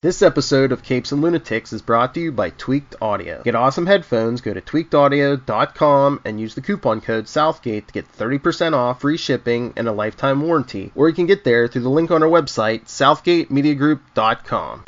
This episode of Capes and Lunatics is brought to you by Tweaked Audio. Get awesome headphones, go to tweakedaudio.com and use the coupon code Southgate to get 30% off, free shipping, and a lifetime warranty. Or you can get there through the link on our website, southgatemediagroup.com.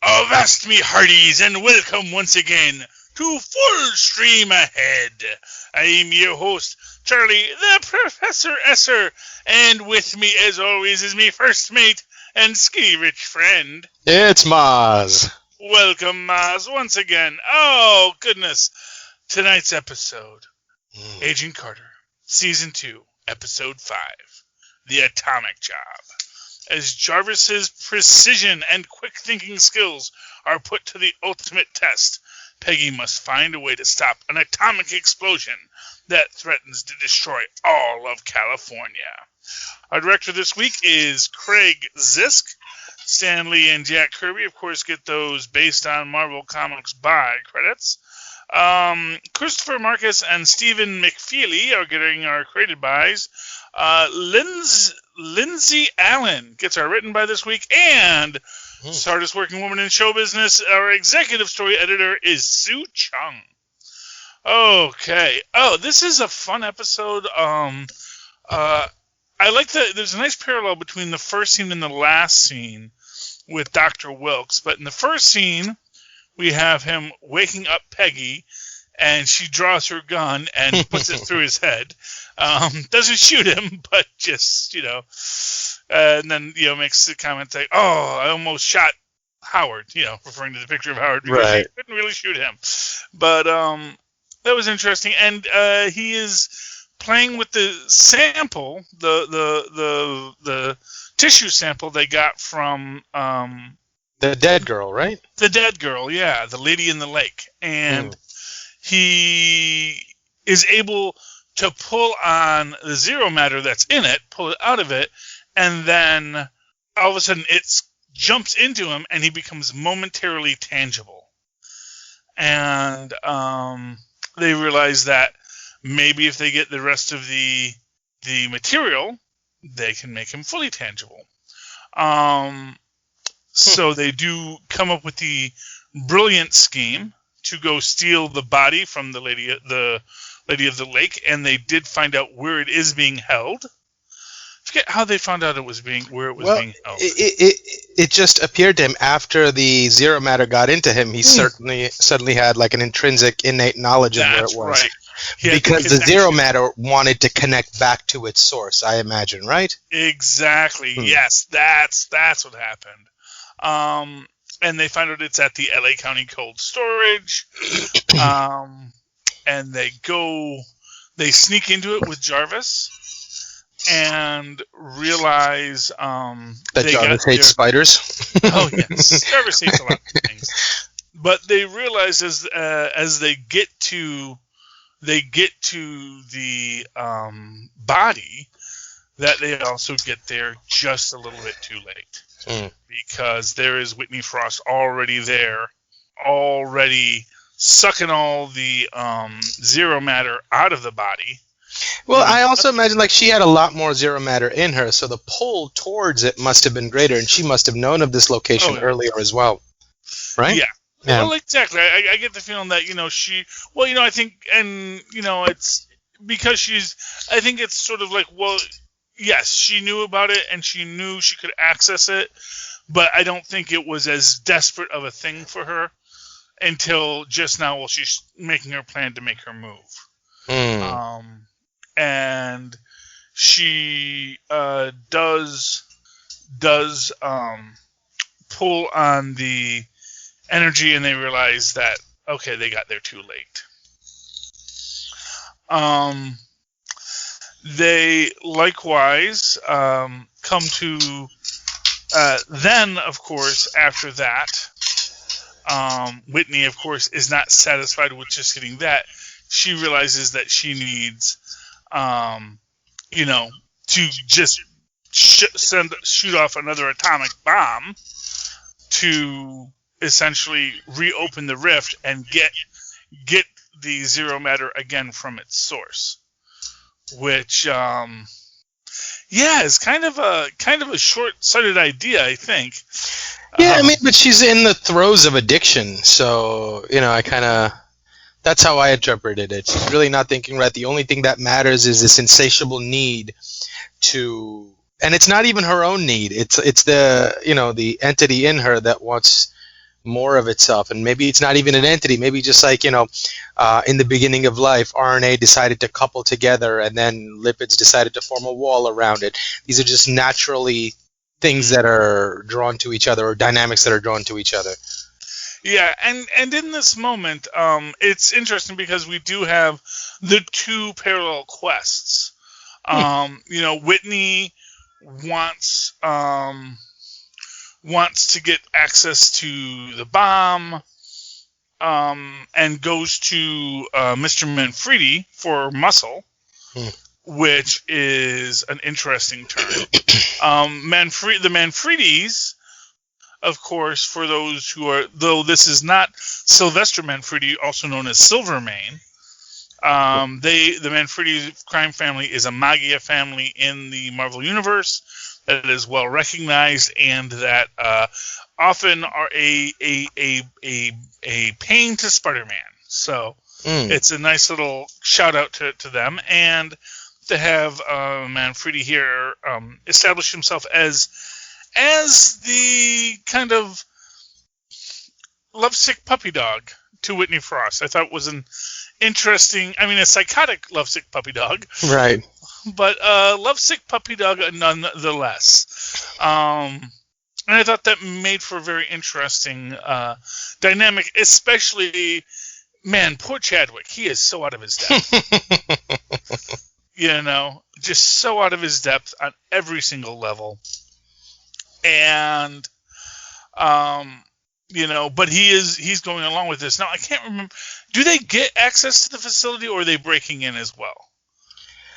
Avast me hearties, and welcome once again to Full Stream Ahead. I am your host, Charlie the Professor Esser, and with me as always is me first mate and skinny rich friend. It's Mozz. Welcome, Mozz, once again. Oh, goodness. Tonight's episode, Agent Carter, Season 2, Episode 5, The Atomic Job. As Jarvis's precision and quick-thinking skills are put to the ultimate test, Peggy must find a way to stop an atomic explosion that threatens to destroy all of California. Our director this week is Craig Zisk. Stan Lee and Jack Kirby, of course, get those based on Marvel Comics by credits. Christopher Marcus and Stephen McFeely are getting our created bys. Lindsay Allen gets our written by this week, and hardest working woman in show business, our executive story editor is Sue Chung. Okay. Oh, this is a fun episode. I like there's a nice parallel between the first scene and the last scene with Dr. Wilkes, but in the first scene, we have him waking up Peggy, and she draws her gun and puts it through his head. Doesn't shoot him, but just, and then, makes the comment like, oh, I almost shot Howard, referring to the picture of Howard because I couldn't really shoot him. But that was interesting. And he is playing with the sample, the tissue sample they got from the dead girl, right? The dead girl, yeah, the lady in the lake. And he is able to pull on the zero matter that's in it, pull it out of it, and then all of a sudden it jumps into him and he becomes momentarily tangible. And they realize that maybe if they get the rest of the material, they can make him fully tangible. So they do come up with the brilliant scheme to go steal the body from the lady of the lake, and they did find out where it is being held. I forget how they found out where it was being held. It just appeared to him after the zero matter got into him. He suddenly had like an intrinsic, innate knowledge of where it was. Right. Because the zero matter wanted to connect back to its source, I imagine, right? Exactly. Yes, that's what happened. And they find out it's at the LA County Cold Storage. And they sneak into it with Jarvis and realize that Jarvis hates spiders. Oh yes, Jarvis hates a lot of things. But they realize as they get to the body that they also get there just a little bit too late. Because there is Whitney Frost already there, already sucking all the zero matter out of the body. Well, I also imagine she had a lot more zero matter in her, so the pull towards it must have been greater, and she must have known of this location earlier as well, right? Yeah. Well, exactly. I get the feeling that she. Well, I think, and it's because I think it's sort of like, well, yes, she knew about it and she knew she could access it, but I don't think it was as desperate of a thing for her until just now while she's making her plan to make her move. And she does pull on the energy, and they realize that, okay, they got there too late. They likewise come to Then, of course, after that, Whitney, of course, is not satisfied with just getting that. She realizes that she needs, to just shoot off another atomic bomb to essentially reopen the rift and get the zero matter again from its source, which is kind of a short-sighted idea, I think. Yeah, but she's in the throes of addiction, so that's how I interpreted it. She's really not thinking right. The only thing that matters is this insatiable need to, and it's not even her own need. It's the the entity in her that wants more of itself, and maybe it's not even an entity. Maybe just like in the beginning of life, RNA decided to couple together, and then lipids decided to form a wall around it. These are just naturally things that are drawn to each other, or dynamics that are drawn to each other. Yeah, and in this moment, it's interesting because we do have the two parallel quests. Whitney wants to get access to the bomb, and goes to Mr. Manfredi for muscle, which is an interesting turn. The Manfredis, of course, for those who are, though this is not Sylvester Manfredi, also known as Silvermane, the Manfredi crime family is a Magia family in the Marvel Universe that is well recognized, and that often are a pain to Spider-Man. So it's a nice little shout out to them, and to have Manfredi here establish himself as the kind of lovesick puppy dog to Whitney Frost. I thought was an interesting, a psychotic lovesick puppy dog. Right. But lovesick puppy dog nonetheless. And I thought that made for a very interesting dynamic, especially, man, poor Chadwick. He is so out of his depth. Just so out of his depth on every single level. And, but he's going along with this. Now, I can't remember, do they get access to the facility, or are they breaking in as well?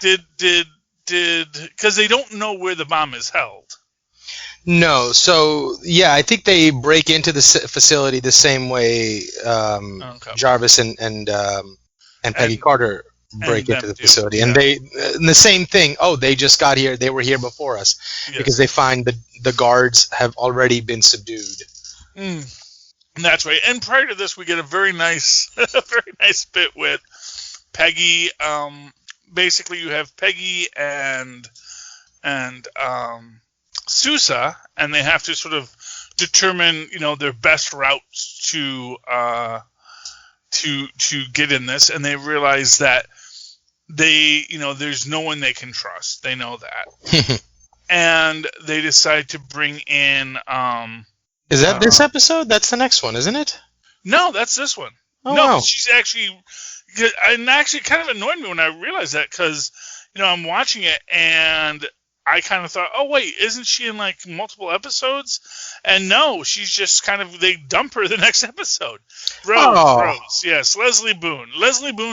Because they don't know where the bomb is held. No, so yeah, I think they break into the facility the same way Jarvis and Peggy Carter break into the facility, yeah. And the same thing. Oh, they just got here. They were here before us, yes. Because they find the guards have already been subdued. That's right. And prior to this, we get a very nice bit with Peggy. Basically, you have Peggy and Sousa, and they have to sort of determine, their best routes to get in this, and they realize that there's no one they can trust. They know that, and they decide to bring in. Is that this episode? That's the next one, isn't it? No, that's this one. Oh, no, wow. She's actually kind of annoyed me when I realized that, because I'm watching it and I kind of thought, oh wait, isn't she in like multiple episodes? And no, she's just they dump her the next episode. Rose, yes, Leslie Boone,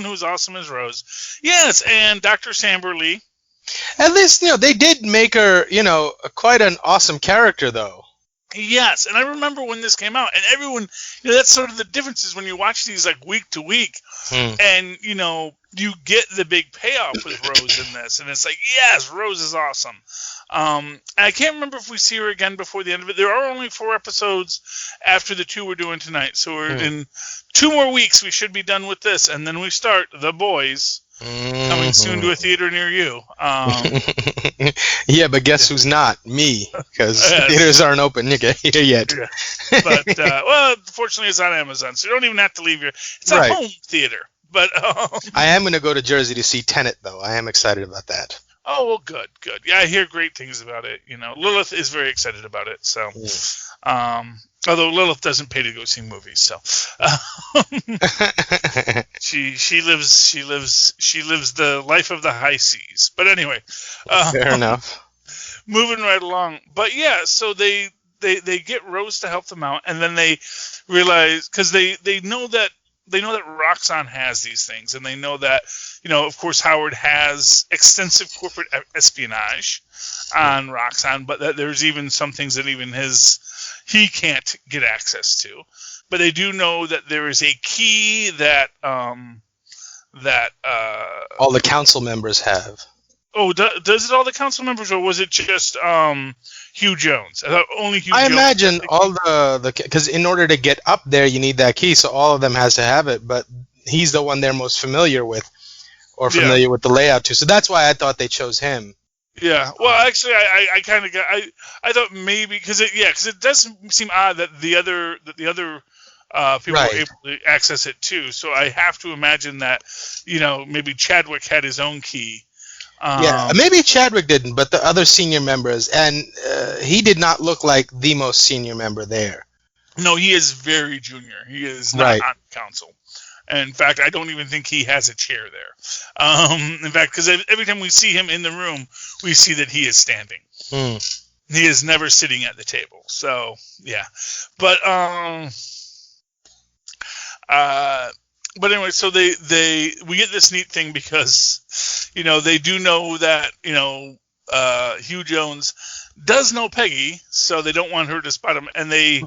who's awesome as Rose, yes, and Dr. Samber Lee. At least they did make her quite an awesome character though. Yes, and I remember when this came out, and everyone, that's sort of the difference is when you watch these like week to week, and you get the big payoff with Rose in this, and it's like, yes, Rose is awesome. And I can't remember if we see her again before the end of it. There are only 4 episodes after the 2 we're doing tonight, so we're in 2 more weeks. We should be done with this, and then we start The Boys. Coming soon to a theater near you. Yeah, but guess who's not? Me, because theaters aren't open here yet. Yeah. But, fortunately it's on Amazon, so you don't even have to leave it's a home theater. But I am going to go to Jersey to see Tenet, though. I am excited about that. Oh, well, good. Yeah, I hear great things about it. Lilith is very excited about it, so... although Lilith doesn't pay to go see movies, so she lives the life of the high seas. But anyway, fair enough. moving right along. But yeah, so they get Rose to help them out, and then they realize, because they know that Roxxon has these things, and they know that, of course, Howard has extensive corporate espionage on Roxxon, but that there's even some things that even he can't get access to. But they do know that there is a key that all the council members have. Oh, does it all the council members, or was it just Hugh Jones? I thought only Hugh Jones. I imagine all the because in order to get up there, you need that key, so all of them has to have it. But he's the one they're most familiar with, or familiar with the layout too. So that's why I thought they chose him. Yeah. Well, actually, I kind of got I thought maybe because it does seem odd that the other people were able to access it too. So I have to imagine that maybe Chadwick had his own key. Maybe Chadwick didn't, but the other senior members, and he did not look like the most senior member there. No, he is very junior. He is not on council. And in fact, I don't even think he has a chair there. In fact, because every time we see him in the room, we see that he is standing. He is never sitting at the table. So yeah, but anyway, so we get this neat thing because they do know that Hugh Jones does know Peggy, so they don't want her to spot him, and they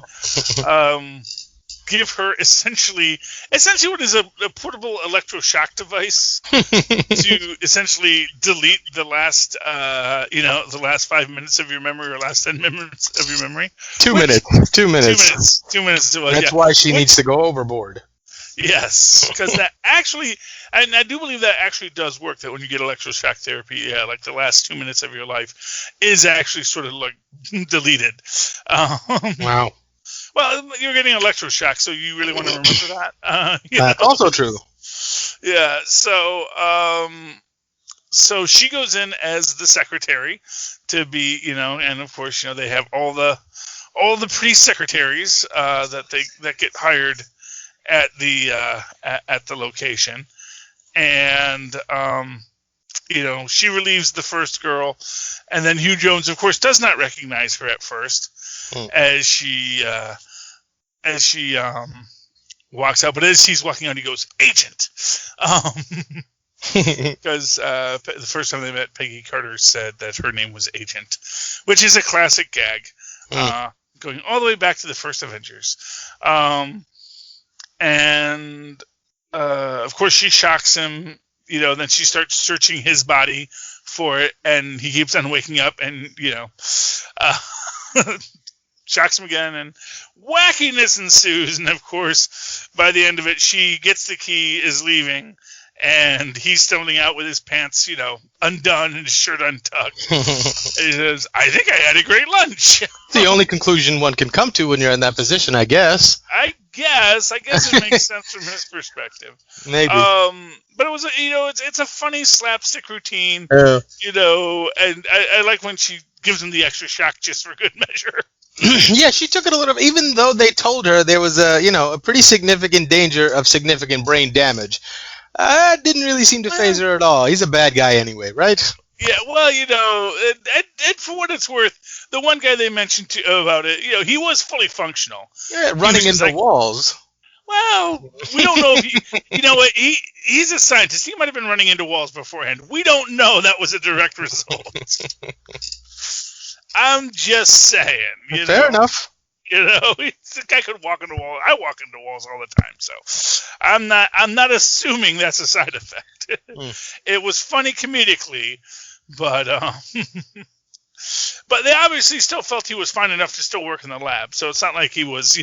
give her essentially what is a portable electroshock device to essentially delete the last the last 5 minutes of your memory, or last 10 minutes of your memory. 2 minutes. 2 minutes. 2 minutes. That's why she needs to go overboard. Yes, because that actually, and I do believe that actually does work, that when you get electroshock therapy, like the last 2 minutes of your life is actually sort of like deleted. Wow. Well, you're getting electroshock, so you really want to remember that. That's also true. Yeah, so she goes in as the secretary to be, and of course, they have all the pretty secretaries that get hired at the location, and she relieves the first girl, and then Hugh Jones, of course, does not recognize her at first as she walks out. But as he's walking out, he goes, "Agent," because the first time they met, Peggy Carter said that her name was Agent, which is a classic gag, going all the way back to the first Avengers. And of course, she shocks him. Then she starts searching his body for it, and he keeps on waking up, and shocks him again, and wackiness ensues. And of course, by the end of it, she gets the key, is leaving, and he's stumbling out with his pants, undone and his shirt untucked. And he says, "I think I had a great lunch." The only conclusion one can come to when you're in that position, I guess. I guess it makes sense from his perspective. Maybe. But it was, it's a funny slapstick routine, and I like when she gives him the extra shock just for good measure. Yeah, she took it a little, even though they told her there was a pretty significant danger of significant brain damage. Didn't really seem to phase her at all. He's a bad guy anyway, right? Yeah, well, and for what it's worth, the one guy they mentioned about it, he was fully functional. Yeah, running into walls. Well, we don't know if he's a scientist. He might have been running into walls beforehand. We don't know that was a direct result. I'm just saying. Fair enough. The guy could walk into walls. I walk into walls all the time, so I'm not assuming that's a side effect. It was funny comedically, but but they obviously still felt he was fine enough to still work in the lab. So it's not like he was,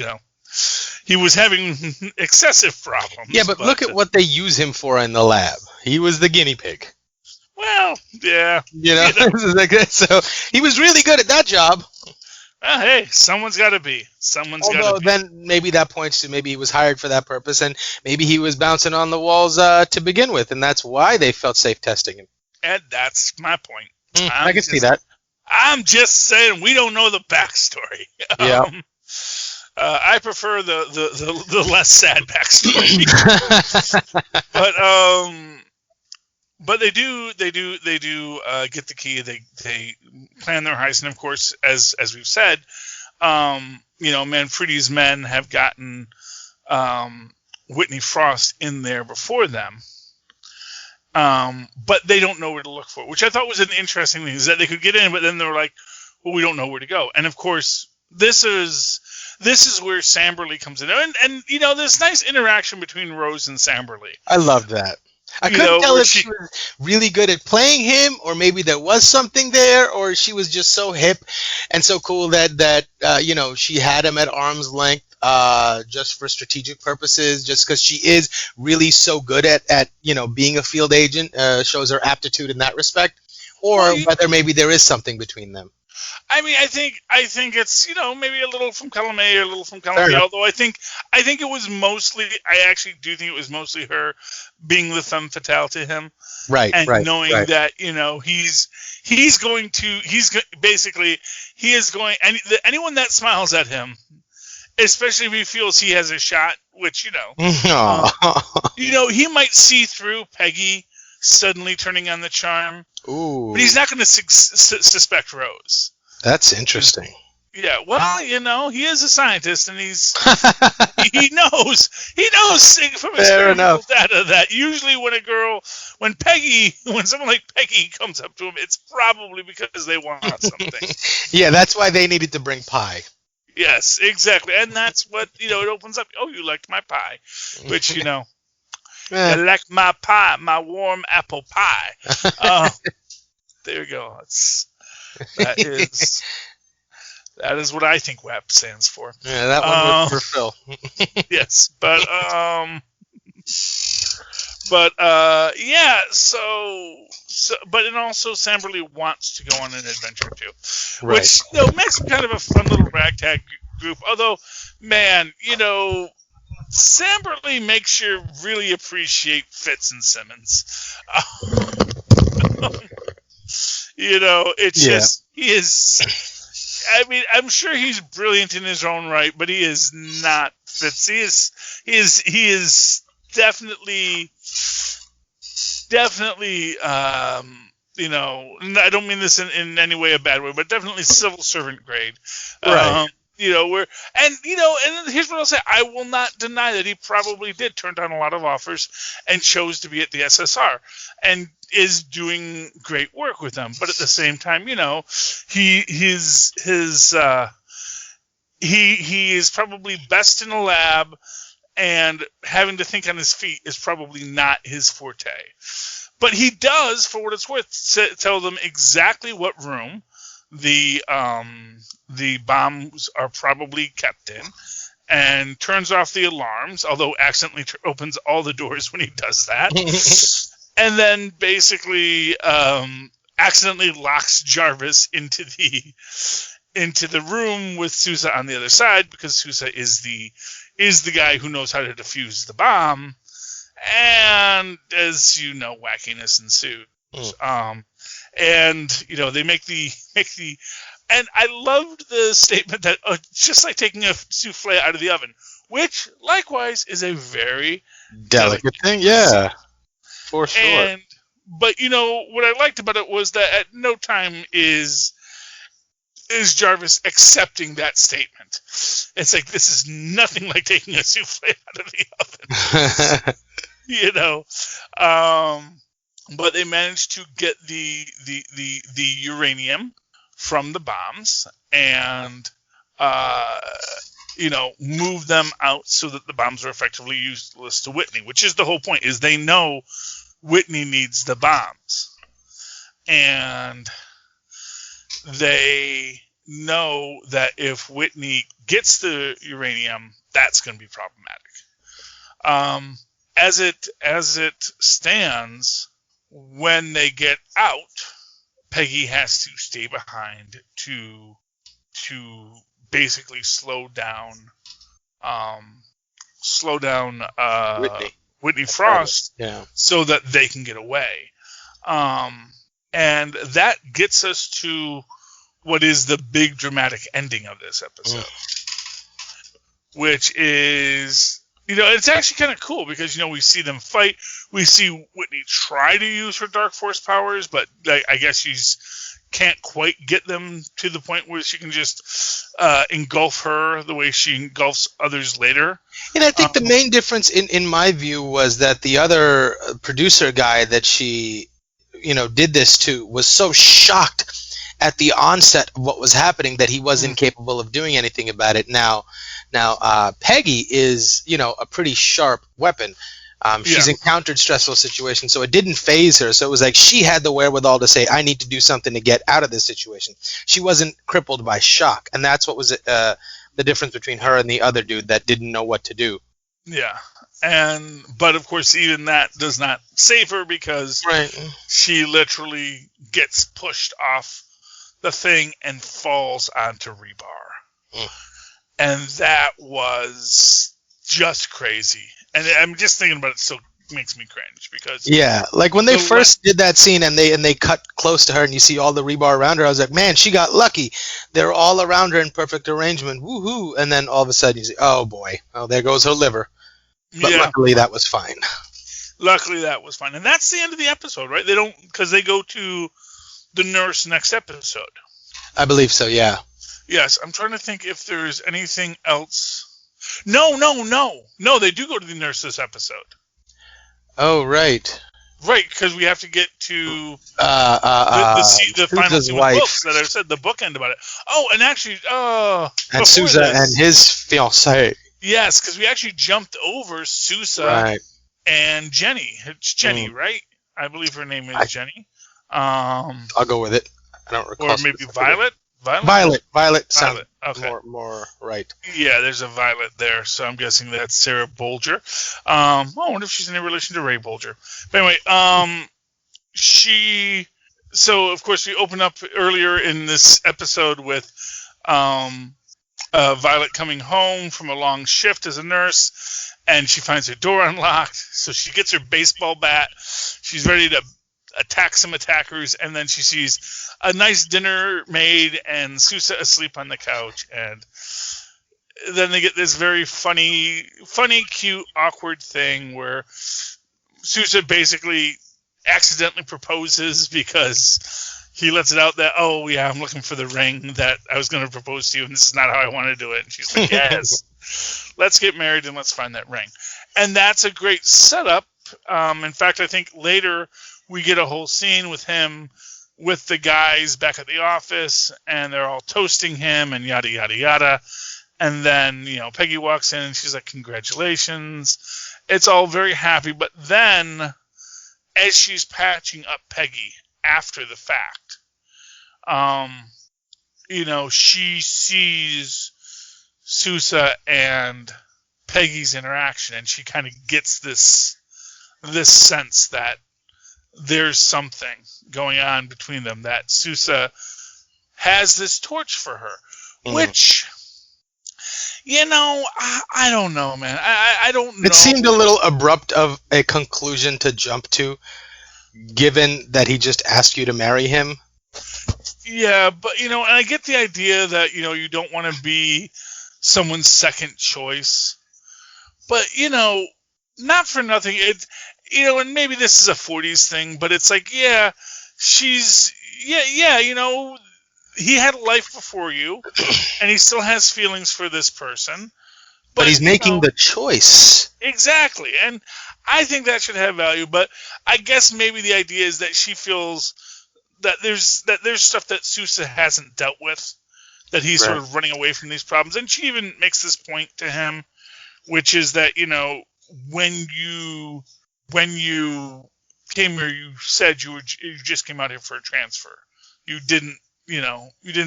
he was having excessive problems. Yeah, but look at what they use him for in the lab. He was the guinea pig. Well, yeah. So he was really good at that job. Well, hey, someone's got to be. Although then maybe that points to maybe he was hired for that purpose, and maybe he was bouncing on the walls to begin with, and that's why they felt safe testing him. And that's my point. I can see that. I'm just saying we don't know the backstory. Yeah. I prefer the less sad backstory. But But they do get the key. They plan their heist, and of course, as we've said, Manfredi's men have gotten Whitney Frost in there before them, but they don't know where to look for it, which I thought was an interesting thing. Is that they could get in, but then they were like, "Well, we don't know where to go." And of course, this is where Samberly comes in, and this nice interaction between Rose and Samberly. I love that. I couldn't tell if she was really good at playing him, or maybe there was something there, or she was just so hip and so cool that she had him at arm's length just for strategic purposes, just because she is really so good at being a field agent, shows her aptitude in that respect, or whether maybe there is something between them. I mean, I think it's maybe a little from column A or a little from column B. Although I think it was mostly, I actually do think it was mostly her being the femme fatale to him, right? And right, knowing right. that anyone that smiles at him, especially if he feels he has a shot, which he might see through Peggy suddenly turning on the charm. Ooh. But he's not going to suspect Rose. That's interesting. Yeah, well, he is a scientist, and he knows from experimental data that usually when someone like Peggy comes up to him, it's probably because they want something. Yeah, that's why they needed to bring pie. Yes, exactly, and that's what it opens up. Oh, you liked my pie, which I like my pie, my warm apple pie. There you go. That is what I think WAP stands for. Yeah, that one was for Phil. Yes, but and also Samberly wants to go on an adventure too, right. Which makes it kind of a fun little ragtag group. Although, man, Samberly makes you really appreciate Fitz and Simmons. It's just he is. I mean, I'm sure he's brilliant in his own right, but he is not Fitz. He is definitely. And I don't mean this in any way a bad way, but definitely civil servant grade. Right. And here's what I'll say. I will not deny that he probably did turn down a lot of offers and chose to be at the SSR and is doing great work with them. But at the same time, he is probably best in a lab, and having to think on his feet is probably not his forte. But he does, for what it's worth, tell them exactly what room the bombs are probably kept in, and turns off the alarms, although accidentally opens all the doors when he does that. And then basically accidentally locks Jarvis into the room with Sousa on the other side, because Sousa is the guy who knows how to defuse the bomb. And as wackiness ensues. And they make the and I loved the statement that just like taking a souffle out of the oven, which likewise is a very delicate thing, yeah, for sure. But what I liked about it was that at no time is Jarvis accepting that statement. It's like, this is nothing like taking a souffle out of the oven. But they managed to get the uranium from the bombs and move them out so that the bombs are effectively useless to Whitney, which is the whole point. Is they know Whitney needs the bombs, and they know that if Whitney gets the uranium, that's going to be problematic. As it stands, when they get out, Peggy has to stay behind to basically slow down Whitney Frost, so that they can get away. And that gets us to what is the big dramatic ending of this episode, which is, it's actually kind of cool because, we see them fight. We see Whitney try to use her Dark Force powers, but I guess she's can't quite get them to the point where she can just engulf her the way she engulfs others later. And I think the main difference in my view was that the other producer guy that she, did this to was so shocked at the onset of what was happening that he was incapable of doing anything about it. Now, Peggy is, a pretty sharp weapon. She's encountered stressful situations, so it didn't phase her. So it was like she had the wherewithal to say, I need to do something to get out of this situation. She wasn't crippled by shock, and that's what was the difference between her and the other dude that didn't know what to do. Yeah, but of course, even that does not save her because she literally gets pushed off the thing and falls onto rebar. And that was just crazy. And I'm just thinking about it, still makes me cringe because like when they first did that scene and they cut close to her and you see all the rebar around her, I was like, man, she got lucky. They're all around her in perfect arrangement, woohoo! And then all of a sudden you see, oh boy, there goes her liver. But luckily that was fine. Luckily that was fine, and that's the end of the episode, right? Because they go to the nurse next episode. I believe so, yeah. Yes, I'm trying to think if there's anything else. No, they do go to the nurse this episode. Oh, right. Right, because we have to get to the final scene with books that I've said, the bookend about it. Oh, and actually, and Sousa and his fiancée. Yes, because we actually jumped over Sousa and Jenny. It's Jenny, right? I believe her name is Jenny. I'll go with it. I don't recall. Or maybe Violet? Violet sounds okay. more right. Yeah, there's a Violet there, so I'm guessing that's Sarah Bolger. I wonder if she's in relation to Ray Bolger. But anyway, so of course we open up earlier in this episode with Violet coming home from a long shift as a nurse, and she finds her door unlocked, so she gets her baseball bat. She's ready to attack some attackers, and then she sees a nice dinner made and Sousa asleep on the couch, and then they get this very funny, cute, awkward thing where Sousa basically accidentally proposes because he lets it out that, I'm looking for the ring that I was going to propose to you, and this is not how I want to do it. And she's like, yes, let's get married and let's find that ring. And that's a great setup. In fact, I think later we get a whole scene with him with the guys back at the office, and they're all toasting him and yada, yada, yada. And then, Peggy walks in and she's like, congratulations. It's all very happy. But then, as she's patching up Peggy after the fact, she sees Sousa and Peggy's interaction, and she kind of gets this sense that there's something going on between them, that Sousa has this torch for her, which, I don't know, man. I don't know. It seemed a little abrupt of a conclusion to jump to, given that he just asked you to marry him. Yeah, but, and I get the idea that, you don't want to be someone's second choice. But, not for nothing, and maybe this is a 40s thing, but it's like, he had a life before you, and he still has feelings for this person. But he's making the choice. Exactly, and I think that should have value, but I guess maybe the idea is that she feels that there's stuff that Sousa hasn't dealt with, that he's sort of running away from these problems, and she even makes this point to him, which is that, when you came here, you said you just came out here for a transfer. You didn't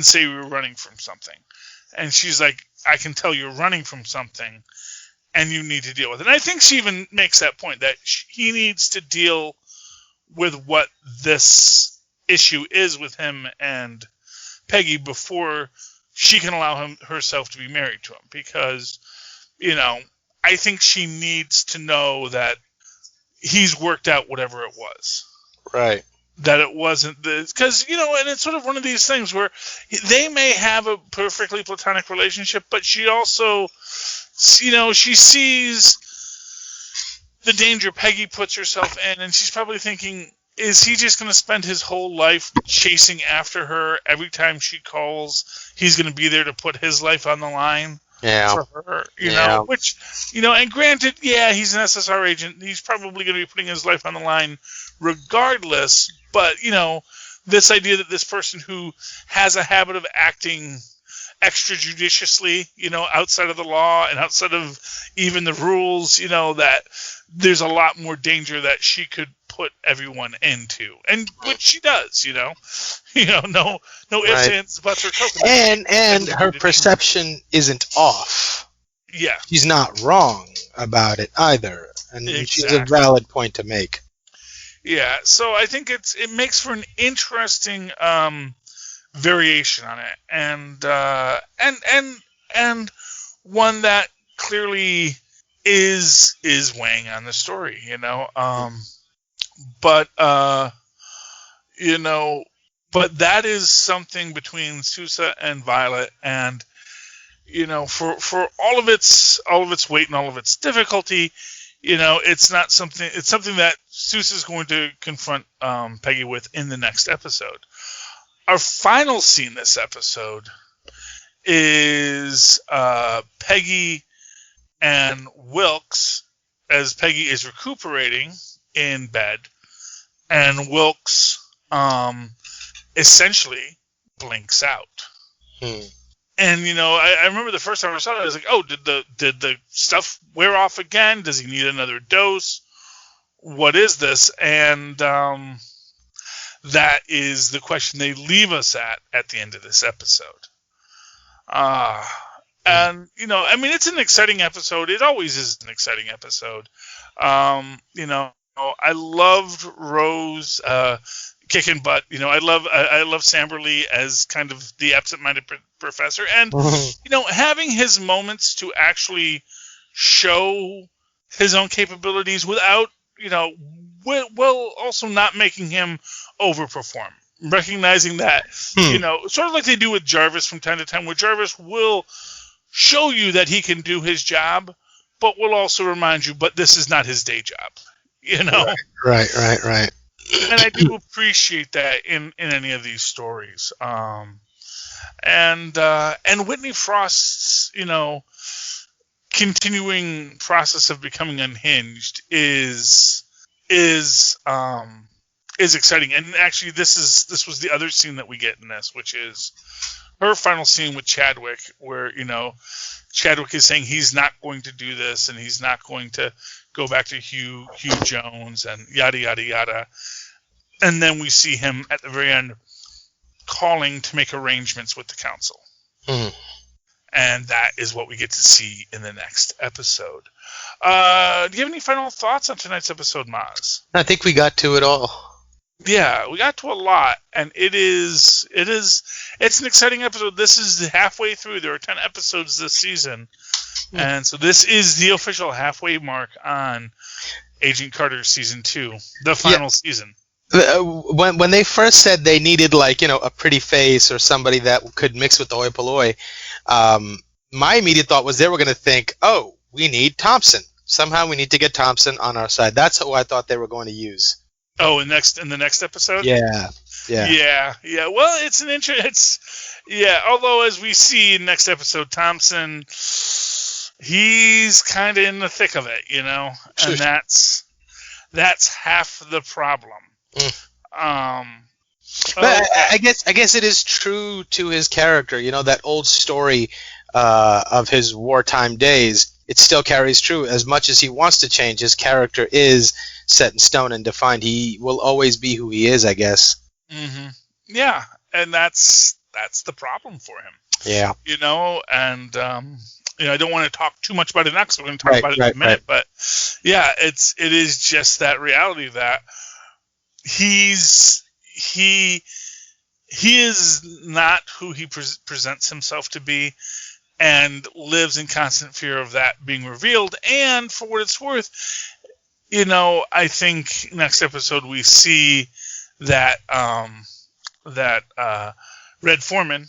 say you were running from something. And she's like, I can tell you're running from something, and you need to deal with it. And I think she even makes that point that he needs to deal with what this issue is with him and Peggy before she can allow herself to be married to him. Because, I think she needs to know that he's worked out whatever it was. Right. That it wasn't this, because, and it's sort of one of these things where they may have a perfectly platonic relationship, but she also, she sees the danger Peggy puts herself in, and she's probably thinking, is he just going to spend his whole life chasing after her every time she calls? He's going to be there to put his life on the line for her, you know? Which, you know, and granted, yeah, he's an SSR agent. He's probably going to be putting his life on the line regardless. But, you know, this idea that this person who has a habit of acting extrajudiciously, you know, outside of the law and outside of even the rules, you know, that there's a lot more danger that she could put everyone into, and which she does, you know, no ifs, ands, buts, or coconuts. And her perception isn't off. Yeah, she's not wrong about it either, and she's a valid point to make. Yeah, so I think it makes for an interesting variation on it, and one that clearly is weighing on the story, you know. But that is something between Sousa and Violet, and you know, for all of its weight and all of its difficulty, you know, it's something that Sousa is going to confront Peggy with in the next episode. Our final scene this episode is Peggy and Wilkes, as Peggy is recuperating in bed, and Wilkes essentially blinks out. And you know, I remember the first time I saw it, I was like, "Oh, did the stuff wear off again? Does he need another dose? What is this?" And that is the question they leave us at the end of this episode. And you know, I mean, it's an exciting episode. It always is an exciting episode. You know, I loved Rose kicking butt. You know, I love Samberly as kind of the absent-minded professor, and you know, having his moments to actually show his own capabilities without, you know, while also not making him overperform. Recognizing that, you know, sort of like they do with Jarvis from time to time, where Jarvis will show you that he can do his job, but will also remind you, but this is not his day job. You know? Right. And I do appreciate that in any of these stories. And Whitney Frost's, you know, continuing process of becoming unhinged is exciting. And actually, this was the other scene that we get in this, which is her final scene with Chadwick, where, you know, Chadwick is saying he's not going to do this, and he's not going to go back to Hugh Jones, and yada yada yada. And then we see him at the very end calling to make arrangements with the council. And that is what we get to see in the next episode. Do you have any final thoughts on tonight's episode, Mozz? I think we got to it all. Yeah, we got to a lot, and it's an exciting episode. This is halfway through. There are 10 episodes this season, and so this is the official halfway mark on Agent Carter Season 2, the final season. When they first said they needed, like, you know, a pretty face or somebody that could mix with the hoi polloi, my immediate thought was they were going to think, oh, we need Thompson. Somehow we need to get Thompson on our side. That's who I thought they were going to use. Oh, in the next episode? Yeah. Well, it's an although as we see in next episode, Thompson, he's kind of in the thick of it, you know, and that's half the problem. But I guess it is true to his character, you know, that old story of his wartime days. It still carries true. As much as he wants to change, his character is set in stone and defined. He will always be who he is, I guess. Yeah, and that's the problem for him. Yeah. You know, and you know, I don't want to talk too much about it now because we're going to talk about it in a minute. But yeah, it is just that reality that he is not who he presents himself to be, and lives in constant fear of that being revealed. And for what it's worth, you know, I think next episode we see that Red Foreman,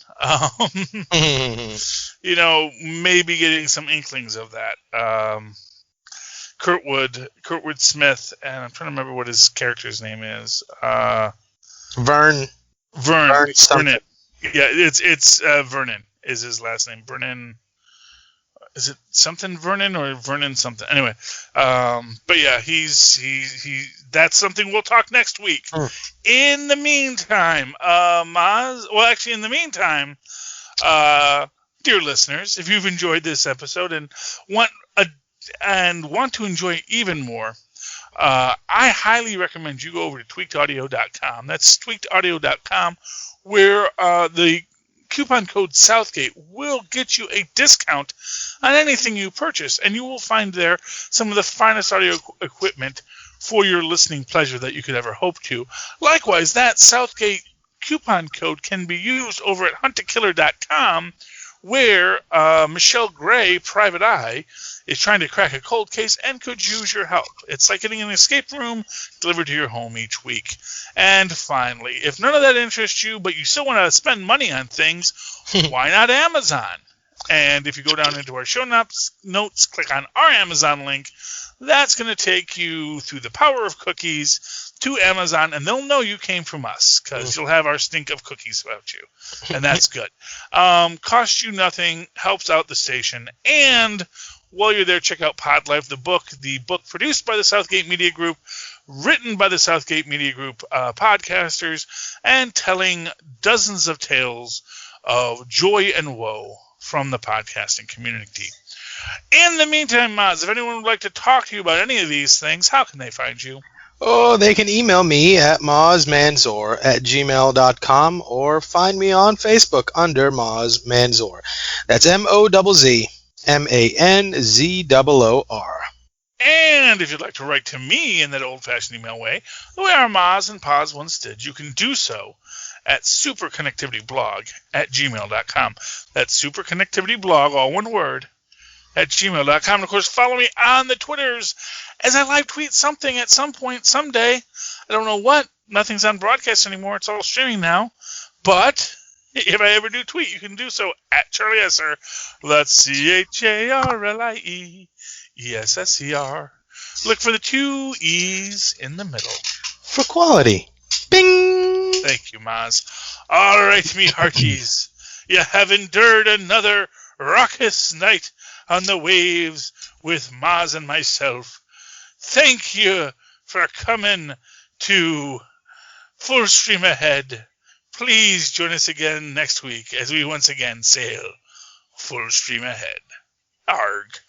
you know, maybe getting some inklings of that. Kurtwood Smith, and I'm trying to remember what his character's name is. Vernon. Yeah, it's Vernon is his last name. Vernon. Is it something Vernon or Vernon something? Anyway, but yeah, he. That's something we'll talk next week. In the meantime, Mozz. Well, actually, in the meantime, dear listeners, if you've enjoyed this episode and want to enjoy even more, I highly recommend you go over to tweakedaudio.com. That's tweakedaudio.com, where the coupon code Southgate will get you a discount on anything you purchase, and you will find there some of the finest audio equipment for your listening pleasure that you could ever hope to. Likewise, that Southgate coupon code can be used over at huntakiller.com, where Michelle Gray, Private Eye, is trying to crack a cold case and could use your help. It's like getting an escape room delivered to your home each week. And finally, if none of that interests you, but you still want to spend money on things, why not Amazon? And if you go down into our show notes, click on our Amazon link, that's going to take you through the power of cookies to Amazon, and they'll know you came from us, because you'll have our stink of cookies about you. And that's good. Costs you nothing, helps out the station, and while you're there, check out Pod Life, the book produced by the Southgate Media Group, written by the Southgate Media Group podcasters, and telling dozens of tales of joy and woe from the podcasting community. In the meantime, Mozz, if anyone would like to talk to you about any of these things, how can they find you? Oh, they can email me at mozzmanzor@gmail.com or find me on Facebook under Mozz Manzor. That's MOZZMANZOOR. And if you'd like to write to me in that old-fashioned email way, the way our Mozz and Poz once did, you can do so at superconnectivityblog@gmail.com. That's superconnectivityblog, all one word, at gmail.com. And of course, follow me on the Twitters as I live tweet something at some point, someday. I don't know what. Nothing's on broadcast anymore. It's all streaming now. But if I ever do tweet, you can do so at Charlie Esser. That's CHARLIEESSER. Look for the 2 E's in the middle. For quality. Bing! Thank you, Mozz. All right, me hearties. You have endured another raucous night on the waves with Mozz and myself. Thank you for coming to Full Stream Ahead. Please join us again next week as we once again sail full stream ahead. Arg.